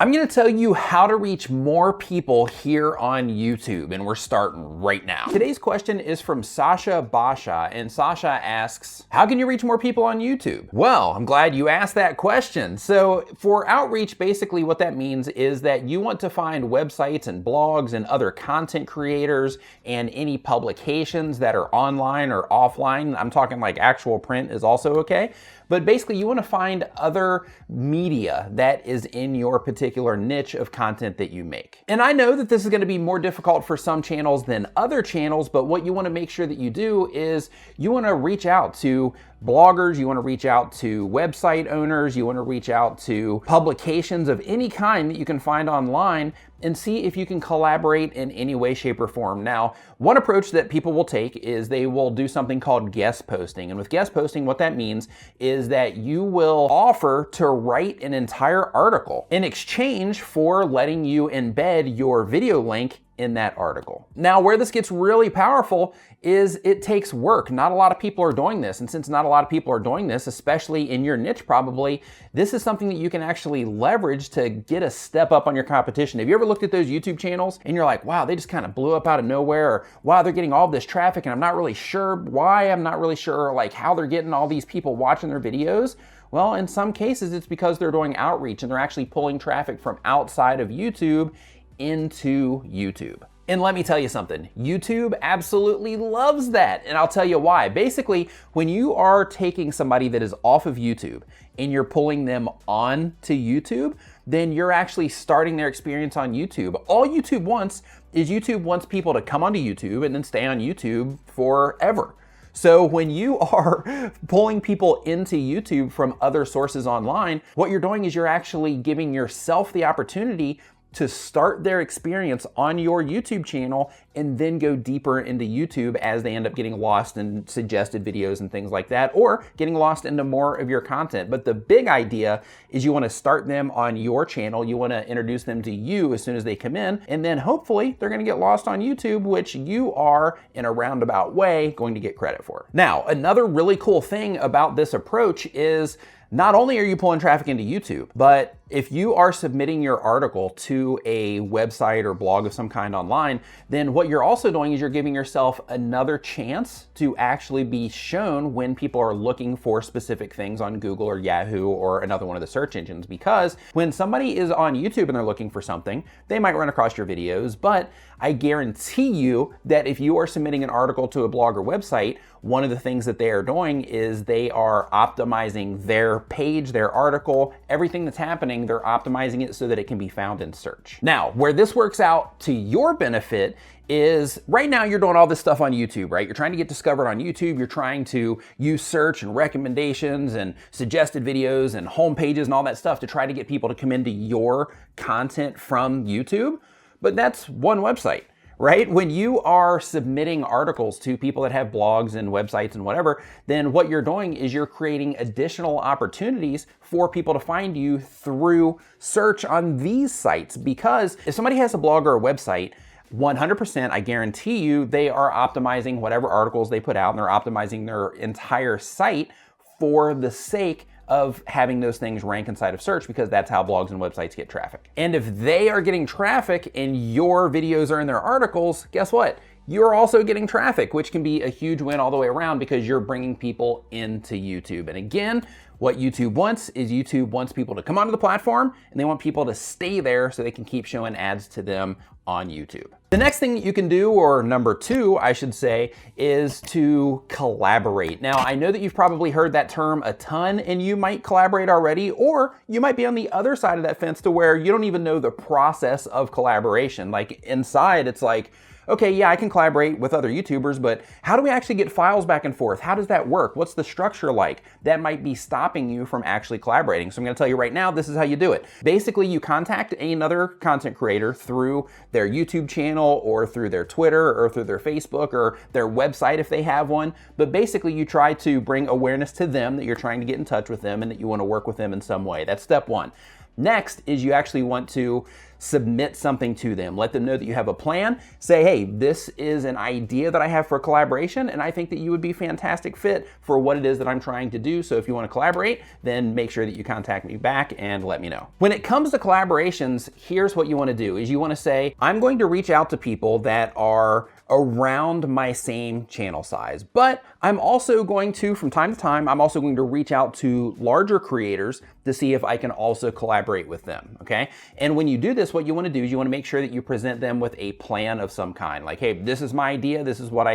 I'm going to tell you how to reach more people here on YouTube, and we're starting right now. Today's question is from Sasha Basha, and Sasha asks, how can you reach more people on YouTube? Well, I'm glad you asked that question. So for outreach, basically what that means is that you want to find websites and blogs and other content creators and any publications that are online or offline. I'm talking like actual print is also okay. But basically you want to find other media that is in your particular niche of content that you make. And I know that this is going to be more difficult for some channels than other channels, but what you want to make sure that you do is you want to reach out to bloggers, you want to reach out to website owners, you want to reach out to publications of any kind that you can find online and see if you can collaborate in any way, shape, or form. Now, one approach that people will take is they will do something called guest posting. And with guest posting, what that means is that you will offer to write an entire article in exchange for letting you embed your video link in that article. Now, where this gets really powerful is it takes work. Not a lot of people are doing this. And since not a lot of people are doing this, especially in your niche probably, this is something that you can actually leverage to get a step up on your competition. Have you ever looked at those YouTube channels and you're like, wow, they just kind of blew up out of nowhere, or wow, they're getting all this traffic and I'm not really sure why, I'm not really sure like how they're getting all these people watching their videos? Well, in some cases, it's because they're doing outreach and they're actually pulling traffic from outside of YouTube into YouTube. And let me tell you something, YouTube absolutely loves that. And I'll tell you why. Basically, when you are taking somebody that is off of YouTube and you're pulling them on to YouTube, then you're actually starting their experience on YouTube. All YouTube wants is YouTube wants people to come onto YouTube and then stay on YouTube forever. So when you are pulling people into YouTube from other sources online, what you're doing is you're actually giving yourself the opportunity to start their experience on your YouTube channel and then go deeper into YouTube as they end up getting lost in suggested videos and things like that, or getting lost into more of your content. But the big idea is you want to start them on your channel. You want to introduce them to you as soon as they come in, and then hopefully they're going to get lost on YouTube, which you are in a roundabout way going to get credit for. Now, another really cool thing about this approach is not only are you pulling traffic into YouTube, but if you are submitting your article to a website or blog of some kind online, then what you're also doing is you're giving yourself another chance to actually be shown when people are looking for specific things on Google or Yahoo or another one of the search engines. Because when somebody is on YouTube and they're looking for something, they might run across your videos, but I guarantee you that if you are submitting an article to a blog or website, one of the things that they are doing is they are optimizing their page, their article, everything that's happening, they're optimizing it so that it can be found in search. Now, where this works out to your benefit is right now you're doing all this stuff on YouTube, right? You're trying to get discovered on YouTube. You're trying to use search and recommendations and suggested videos and home pages and all that stuff to try to get people to come into your content from YouTube. But that's one website, right? When you are submitting articles to people that have blogs and websites and whatever, then what you're doing is you're creating additional opportunities for people to find you through search on these sites. Because if somebody has a blog or a website, 100%, I guarantee you, they are optimizing whatever articles they put out, and they're optimizing their entire site for the sake of having those things rank inside of search, because that's how blogs and websites get traffic. And if they are getting traffic and your videos are in their articles, guess what? You're also getting traffic, which can be a huge win all the way around because you're bringing people into YouTube. And again, what YouTube wants is YouTube wants people to come onto the platform and they want people to stay there so they can keep showing ads to them on YouTube. The next thing that you can do, or number two, I should say, is to collaborate. Now, I know that you've probably heard that term a ton and you might collaborate already, or you might be on the other side of that fence to where you don't even know the process of collaboration. Like inside, it's like, okay, yeah, I can collaborate with other YouTubers, but how do we actually get files back and forth? How does that work? What's the structure like? That might be stopping you from actually collaborating. So I'm gonna tell you right now, this is how you do it. Basically, you contact another content creator through their YouTube channel or through their Twitter or through their Facebook or their website if they have one. But basically, you try to bring awareness to them that you're trying to get in touch with them and that you wanna work with them in some way. That's step one. Next is you actually want to submit something to them. Let them know that you have a plan. Say, hey, this is an idea that I have for collaboration, and I think that you would be a fantastic fit for what it is that I'm trying to do. So if you want to collaborate, then make sure that you contact me back and let me know. When it comes to collaborations, here's what you want to do is you want to say, I'm going to reach out to people that are around my same channel size, but I'm also going to, from time to time, I'm also going to reach out to larger creators to see if I can also collaborate with them, okay? And when you do this, what you want to do is you want to make sure that you present them with a plan of some kind. Like, hey, this is my idea, this is what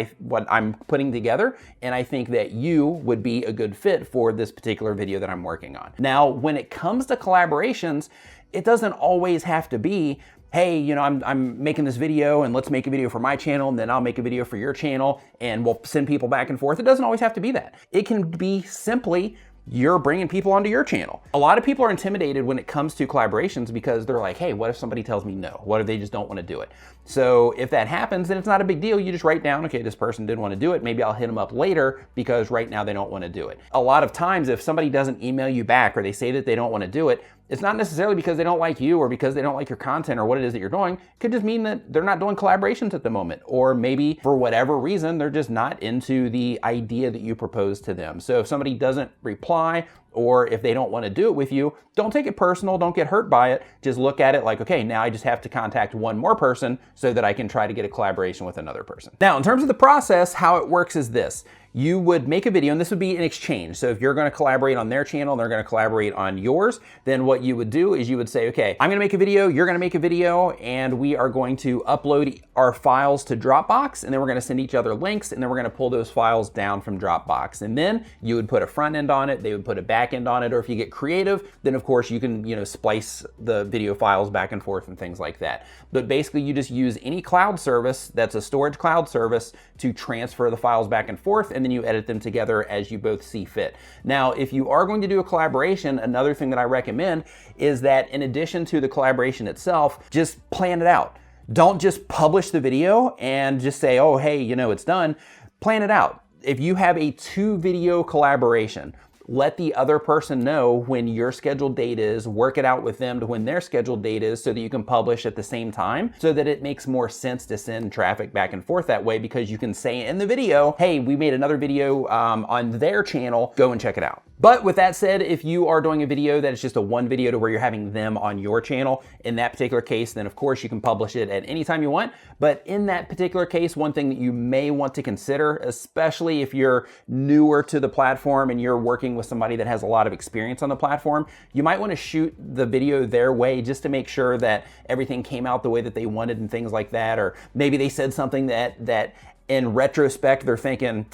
I'm putting together, and I think that you would be a good fit for this particular video that I'm working on. Now, when it comes to collaborations, it doesn't always have to be, hey, you know, I'm making this video and let's make a video for my channel and then I'll make a video for your channel and we'll send people back and forth. It doesn't always have to be that. It can be simply you're bringing people onto your channel. A lot of people are intimidated when it comes to collaborations because they're like, hey, what if somebody tells me no? What if they just don't want to do it? So if that happens, then it's not a big deal. You just write down, okay, this person didn't want to do it. Maybe I'll hit them up later because right now they don't want to do it. A lot of times if somebody doesn't email you back or they say that they don't want to do it, it's not necessarily because they don't like you or because they don't like your content or what it is that you're doing. It could just mean that they're not doing collaborations at the moment. Or maybe for whatever reason, they're just not into the idea that you propose to them. So if somebody doesn't reply or if they don't want to do it with you, don't take it personal, don't get hurt by it. Just look at it like, okay, now I just have to contact one more person so that I can try to get a collaboration with another person. Now, in terms of the process, how it works is this. You would make a video, and this would be an exchange. So if you're going to collaborate on their channel, they're going to collaborate on yours, then what you would do is you would say, okay, I'm going to make a video, you're going to make a video, and we are going to upload our files to Dropbox, and then we're going to send each other links, and then we're going to pull those files down from Dropbox. And then you would put a front end on it, they would put a back end on it, or if you get creative, then of course you can, splice the video files back and forth and things like that. But basically you just use any cloud service that's a storage cloud service to transfer the files back and forth, and then you edit them together as you both see fit. Now, if you are going to do a collaboration, another thing that I recommend is that in addition to the collaboration itself, just plan it out. Don't just publish the video and just say, oh, hey, it's done. Plan it out. If you have a 2-video collaboration, let the other person know when your scheduled date is, work it out with them to when their scheduled date is so that you can publish at the same time so that it makes more sense to send traffic back and forth that way because you can say in the video, hey, we made another video on their channel, go and check it out. But with that said, if you are doing a video that is just a one video to where you're having them on your channel, in that particular case, then of course you can publish it at any time you want. But in that particular case, one thing that you may want to consider, especially if you're newer to the platform and you're working with somebody that has a lot of experience on the platform, you might want to shoot the video their way just to make sure that everything came out the way that they wanted and things like that. Or maybe they said something that in retrospect, they're thinking,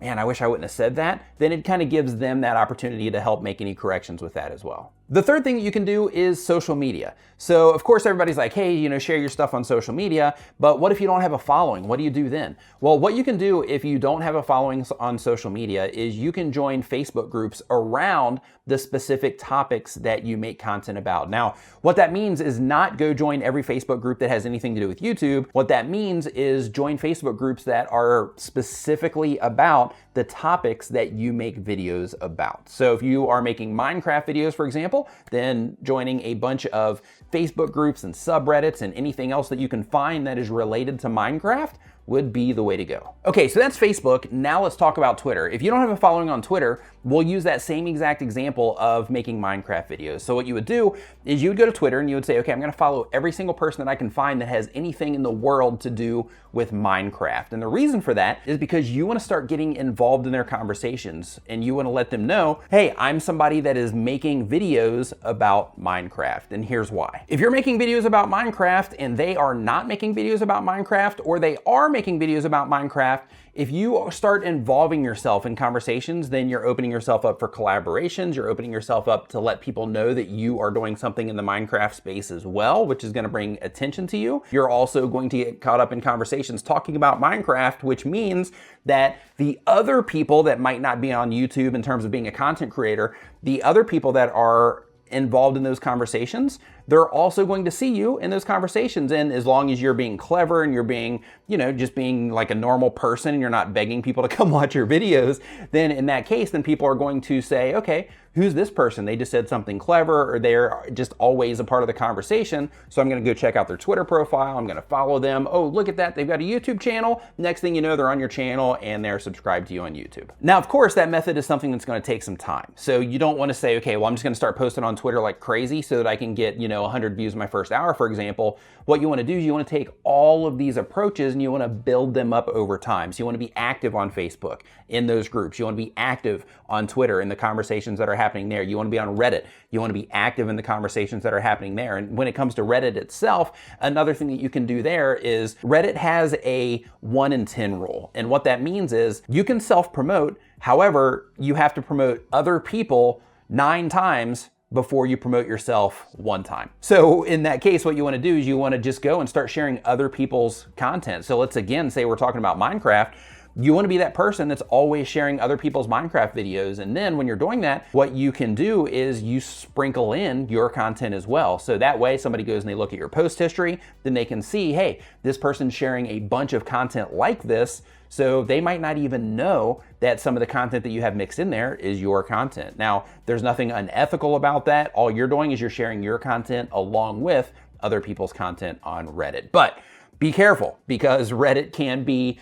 man, I wish I wouldn't have said that. Then it kind of gives them that opportunity to help make any corrections with that as well. The third thing that you can do is social media. So of course everybody's like, hey, share your stuff on social media, but what if you don't have a following? What do you do then? Well, what you can do if you don't have a following on social media is you can join Facebook groups around the specific topics that you make content about. Now, what that means is not go join every Facebook group that has anything to do with YouTube. What that means is join Facebook groups that are specifically about the topics that you make videos about. So if you are making Minecraft videos, for example, then joining a bunch of Facebook groups and subreddits and anything else that you can find that is related to Minecraft would be the way to go. Okay, so that's Facebook. Now let's talk about Twitter. If you don't have a following on Twitter, we'll use that same exact example of making Minecraft videos. So what you would do is you would go to Twitter and you would say, okay, I'm gonna follow every single person that I can find that has anything in the world to do with Minecraft. And the reason for that is because you wanna start getting involved in their conversations and you wanna let them know, hey, I'm somebody that is making videos about Minecraft, and here's why. If you're making videos about Minecraft and they are not making videos about Minecraft, or they are making videos about Minecraft, if you start involving yourself in conversations, then you're opening yourself up for collaborations. You're opening yourself up to let people know that you are doing something in the Minecraft space as well, which is going to bring attention to you. You're also going to get caught up in conversations talking about Minecraft, which means that the other people that might not be on YouTube in terms of being a content creator, the other people that are involved in those conversations, they're also going to see you in those conversations. And as long as you're being clever and you're being, just being like a normal person and you're not begging people to come watch your videos, then in that case, then people are going to say, okay, who's this person? They just said something clever, or they're just always a part of the conversation. So I'm gonna go check out their Twitter profile. I'm gonna follow them. Oh, look at that. They've got a YouTube channel. Next thing you know, they're on your channel and they're subscribed to you on YouTube. Now, of course, that method is something that's gonna take some time. So you don't wanna say, okay, well, I'm just gonna start posting on Twitter like crazy so that I can get, 100 views in my first hour, for example. What you wanna do is you wanna take all of these approaches and you wanna build them up over time. So you wanna be active on Facebook in those groups. You wanna be active on Twitter in the conversations that are happening there. You want to be on Reddit. You want to be active in the conversations that are happening there. And when it comes to Reddit itself, another thing that you can do there is Reddit has a 1 in 10 rule. And what that means is you can self-promote. However, you have to promote other people 9 times before you promote yourself 1 time. So in that case, what you want to do is you want to just go and start sharing other people's content. So let's again say we're talking about Minecraft. You want to be that person that's always sharing other people's Minecraft videos. And then when you're doing that, what you can do is you sprinkle in your content as well. So that way somebody goes and they look at your post history, then they can see, hey, this person's sharing a bunch of content like this. So they might not even know that some of the content that you have mixed in there is your content. Now, there's nothing unethical about that. All you're doing is you're sharing your content along with other people's content on Reddit. But be careful, because Reddit can be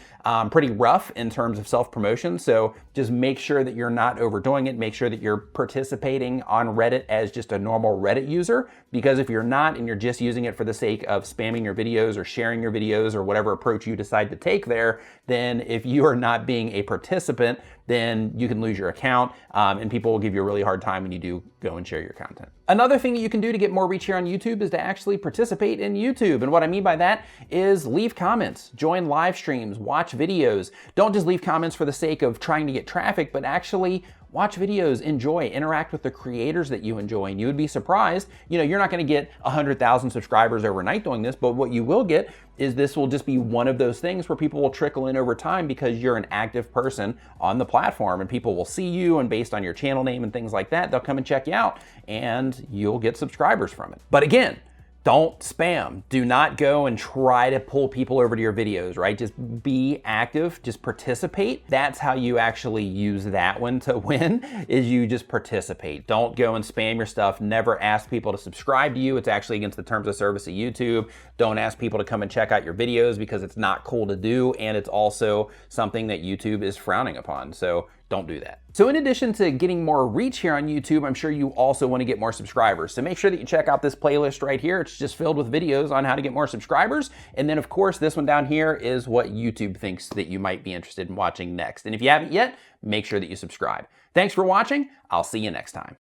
pretty rough in terms of self-promotion. So just make sure that you're not overdoing it. Make sure that you're participating on Reddit as just a normal Reddit user, because if you're not and you're just using it for the sake of spamming your videos or sharing your videos or whatever approach you decide to take there, then if you are not being a participant, then you can lose your account and people will give you a really hard time when you do go and share your content. Another thing that you can do to get more reach here on YouTube is to actually participate in YouTube. And what I mean by that is leave comments, join live streams, watch videos. Don't just leave comments for the sake of trying to get traffic, but actually watch videos, enjoy, interact with the creators that you enjoy. And you would be surprised, you're not gonna get 100,000 subscribers overnight doing this, but what you will get is this will just be one of those things where people will trickle in over time because you're an active person on the platform and people will see you, and based on your channel name and things like that, they'll come and check you out and you'll get subscribers from it. But again, don't spam. Do not go and try to pull people over to your videos, right? Just be active, just participate. That's how you actually use that one to win, is you just participate. Don't go and spam your stuff. Never ask people to subscribe to you. It's actually against the terms of service of YouTube. Don't ask people to come and check out your videos because it's not cool to do, and it's also something that YouTube is frowning upon. So don't do that. So in addition to getting more reach here on YouTube, I'm sure you also want to get more subscribers. So make sure that you check out this playlist right here. It's just filled with videos on how to get more subscribers. And then of course, this one down here is what YouTube thinks that you might be interested in watching next. And if you haven't yet, make sure that you subscribe. Thanks for watching. I'll see you next time.